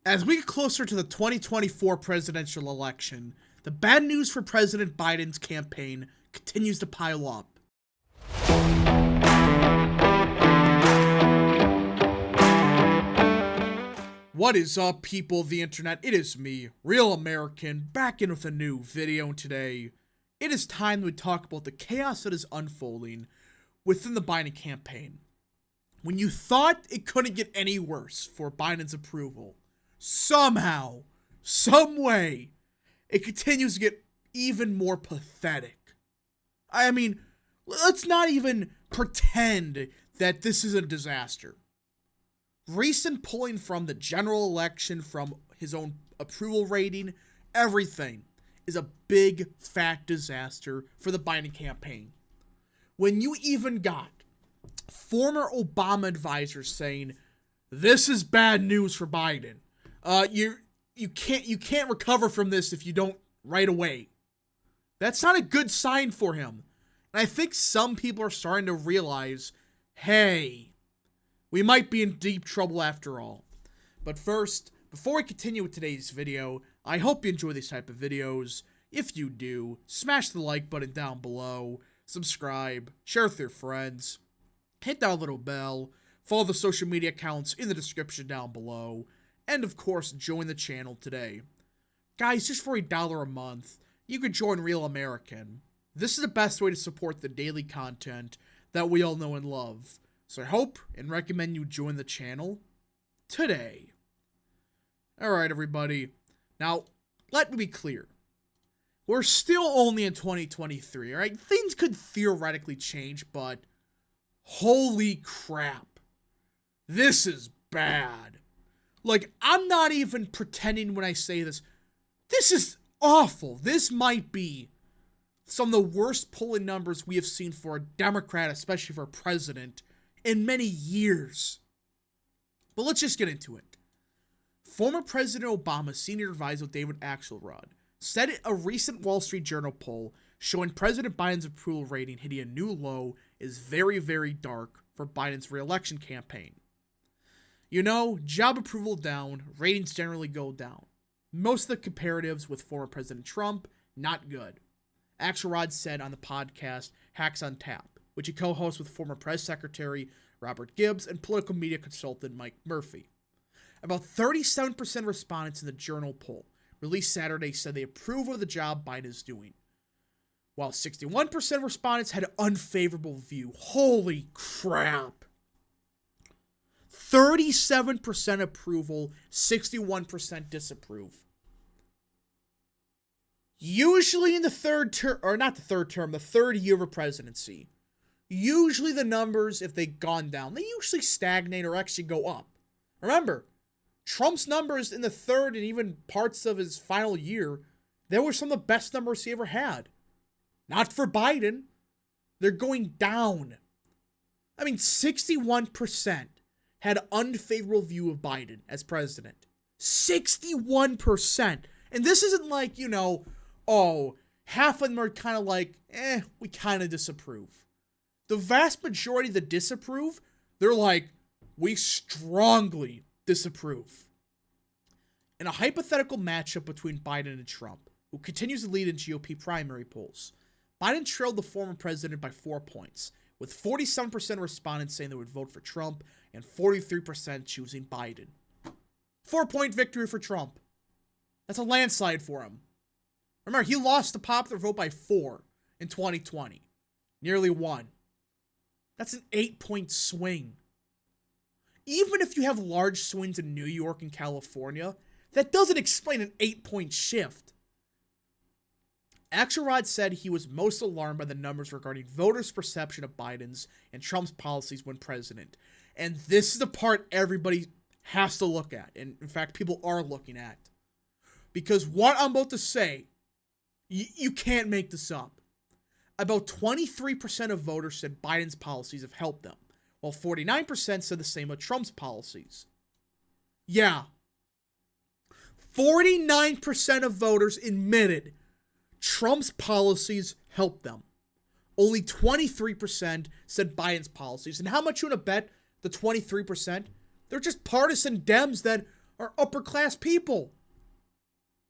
As we get closer to the 2024 presidential election, the bad news for President Biden's campaign continues to pile up. What is up, people of the internet? It is me, Real American, back in with a new video today. It is time that we talk about the chaos that is unfolding within the Biden campaign. When you thought it couldn't get any worse for Biden's approval, somehow, some way, it continues to get even more pathetic. I mean, let's not even pretend that this is a disaster. Recent polling from the general election, from his own approval rating, everything is a big, fat disaster for the Biden campaign. When you even got former Obama advisors saying, this is bad news for Biden. You can't recover from this if you don't right away. That's not a good sign for him. And I think some people are starting to realize, hey, we might be in deep trouble after all. But first, before we continue with today's video, I hope you enjoy these type of videos. If you do, smash the like button down below, subscribe, share with your friends, hit that little bell, follow the social media accounts in the description down below, and of course, join the channel today. Guys, just for $1 a month, you can join Real American. This is the best way to support the daily content that we all know and love. So I hope and recommend you join the channel today. Alright, everybody. Now, let me be clear. We're still only in 2023, alright? Things could theoretically change, but holy crap. This is bad. Like, I'm not even pretending when I say this. This is awful. This might be some of the worst polling numbers we have seen for a Democrat, especially for a president, in many years. But let's just get into it. Former President Obama's senior advisor David Axelrod said in a recent Wall Street Journal poll showing President Biden's approval rating hitting a new low is very, very dark for Biden's re-election campaign. You know, job approval down, ratings generally go down. Most of the comparatives with former President Trump, not good. Axelrod said on the podcast Hacks on Tap, which he co-hosts with former press secretary Robert Gibbs and political media consultant Mike Murphy. About 37% of respondents in the Journal poll, released Saturday, said they approve of the job Biden is doing, while 61% of respondents had an unfavorable view. Holy crap. 37% approval, 61% disapprove. Usually in the third year of a presidency, usually the numbers, if they've gone down, they usually stagnate or actually go up. Remember, Trump's numbers in the third and even parts of his final year, they were some of the best numbers he ever had. Not for Biden. They're going down. I mean, 61% had an unfavorable view of Biden as president. 61%. And this isn't like, you know, oh, half of them are kind of like, we kind of disapprove. The vast majority that disapprove, they're like, we strongly disapprove. In a hypothetical matchup between Biden and Trump, who continues to lead in GOP primary polls, Biden trailed the former president by 4 points, with 47% of respondents saying they would vote for Trump and 43% choosing Biden. 4-point victory for Trump. That's a landslide for him. Remember, he lost the popular vote by 4 in 2020. Nearly won. That's an 8-point swing. Even if you have large swings in New York and California, that doesn't explain an 8-point shift. Axelrod said he was most alarmed by the numbers regarding voters' perception of Biden's and Trump's policies when president. And this is the part everybody has to look at. And in fact, people are looking at. Because what I'm about to say, you can't make this up. About 23% of voters said Biden's policies have helped them, while 49% said the same with Trump's policies. Yeah. 49% of voters admitted Trump's policies helped them. Only 23% said Biden's policies. And how much you want to bet the 23%? They're just partisan Dems that are upper class people.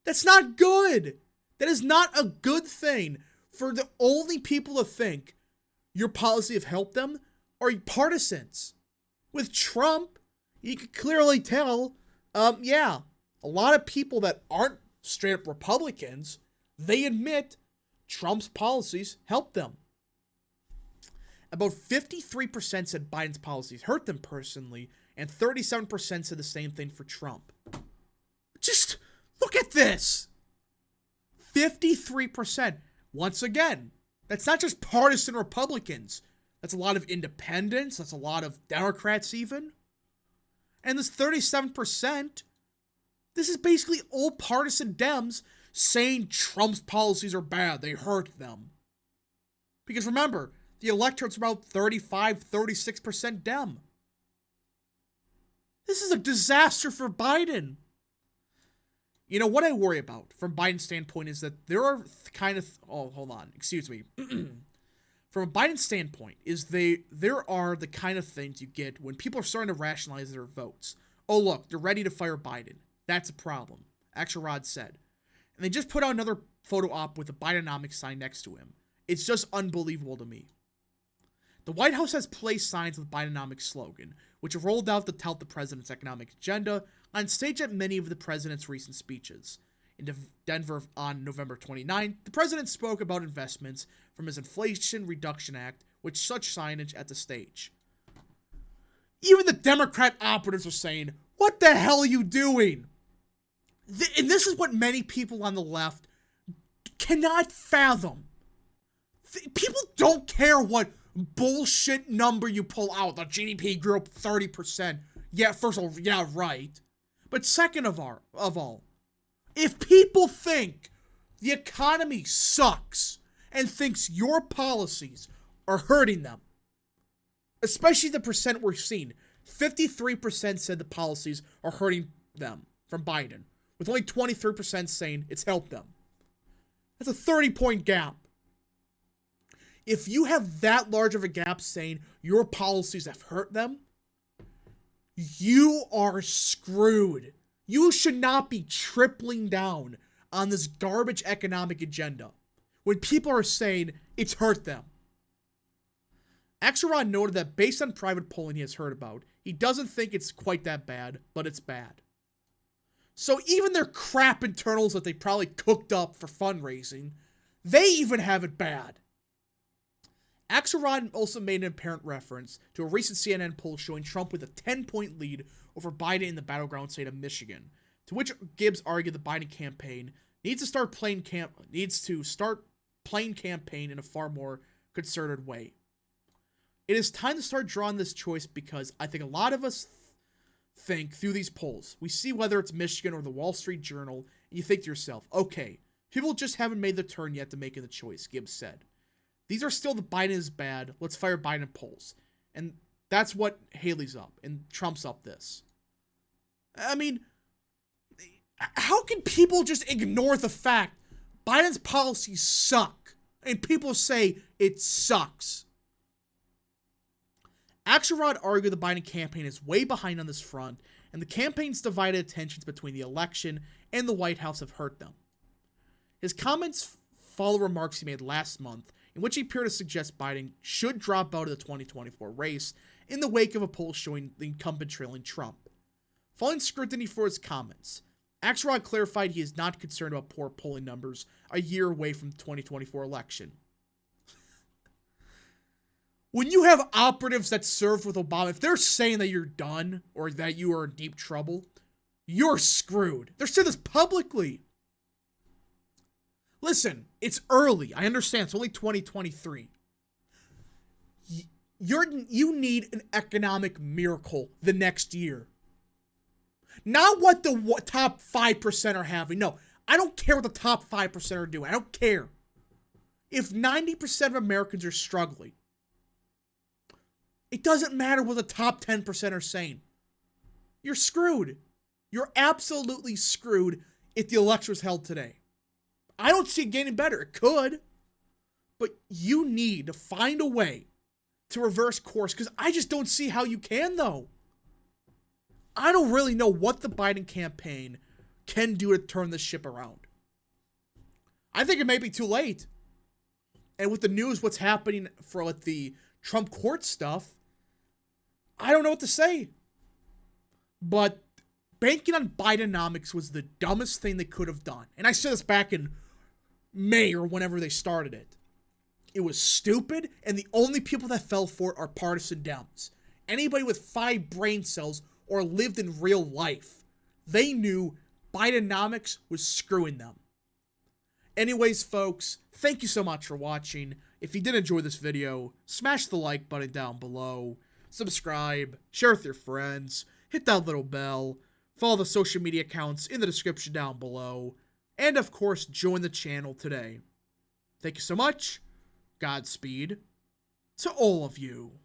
That's not good. That is not a good thing for the only people to think your policy have helped them are partisans. With Trump, you can clearly tell, a lot of people that aren't straight up Republicans, they admit Trump's policies helped them. About 53% said Biden's policies hurt them personally, and 37% said the same thing for Trump. Just look at this. 53%. Once again, that's not just partisan Republicans. That's a lot of independents. That's a lot of Democrats even. And this 37%, this is basically all partisan Dems saying Trump's policies are bad. They hurt them. Because remember, the electorate's about 35-36% Dem. This is a disaster for Biden. You know, what I worry about from Biden's standpoint is that there are From a Biden standpoint, there are the kind of things you get when people are starting to rationalize their votes. Oh, look, they're ready to fire Biden. That's a problem, Axelrod said. And they just put out another photo op with a Bidenomics sign next to him. It's just unbelievable to me. The White House has placed signs with Bidenomics slogan, which have rolled out to tout the president's economic agenda on stage at many of the president's recent speeches. In Denver on November 29th, the president spoke about investments from his Inflation Reduction Act, with such signage at the stage. Even the Democrat operatives are saying, what the hell are you doing? And this is what many people on the left cannot fathom. People don't care what bullshit number you pull out. The GDP grew up 30%. Yeah, first of all, yeah, right. But second of all, if people think the economy sucks and thinks your policies are hurting them, especially the percent we're seeing, 53% said the policies are hurting them from Biden, with only 23% saying it's helped them. That's a 30-point gap. If you have that large of a gap saying your policies have hurt them, you are screwed. You should not be tripling down on this garbage economic agenda when people are saying it's hurt them. Axelrod noted that based on private polling he has heard about, he doesn't think it's quite that bad, but it's bad. So even their crap internals that they probably cooked up for fundraising, they even have it bad. Axelrod also made an apparent reference to a recent CNN poll showing Trump with a 10-point lead over Biden in the battleground state of Michigan, to which Gibbs argued the Biden campaign needs to start playing campaign in a far more concerted way. It is time to start drawing this choice because I think a lot of us think through these polls. We see whether it's Michigan or the Wall Street Journal, and you think to yourself, okay, people just haven't made the turn yet to making the choice, Gibbs said. These are still the Biden is bad, let's fire Biden polls. And that's what Haley's up, and Trump's up this. I mean, how can people just ignore the fact Biden's policies suck, and people say it sucks? Axelrod argued the Biden campaign is way behind on this front, and the campaign's divided attentions between the election and the White House have hurt them. His comments follow remarks he made last month, in which he appeared to suggest Biden should drop out of the 2024 race in the wake of a poll showing the incumbent trailing Trump. Following scrutiny for his comments, Axelrod clarified he is not concerned about poor polling numbers a year away from the 2024 election. When you have operatives that served with Obama, if they're saying that you're done or that you are in deep trouble, you're screwed. They're saying this publicly. Listen, it's early. I understand. It's only 2023. You need an economic miracle the next year. Not what the top 5% are having. No, I don't care what the top 5% are doing. I don't care. If 90% of Americans are struggling, it doesn't matter what the top 10% are saying. You're screwed. You're absolutely screwed if the election was held today. I don't see it getting better. It could. But you need to find a way to reverse course, because I just don't see how you can, though. I don't really know what the Biden campaign can do to turn this ship around. I think it may be too late. And with the news, what's happening for like the Trump court stuff, I don't know what to say. But banking on Bidenomics was the dumbest thing they could have done. And I said this back in May or whenever they started it. It was stupid, and the only people that fell for it are partisan Dems. Anybody with 5 brain cells or lived in real life, they knew Bidenomics was screwing them. Anyways, folks, thank you so much for watching. If you did enjoy this video, smash the like button down below, subscribe, share with your friends, hit that little bell, follow the social media accounts in the description down below, and of course, join the channel today. Thank you so much. Godspeed to all of you.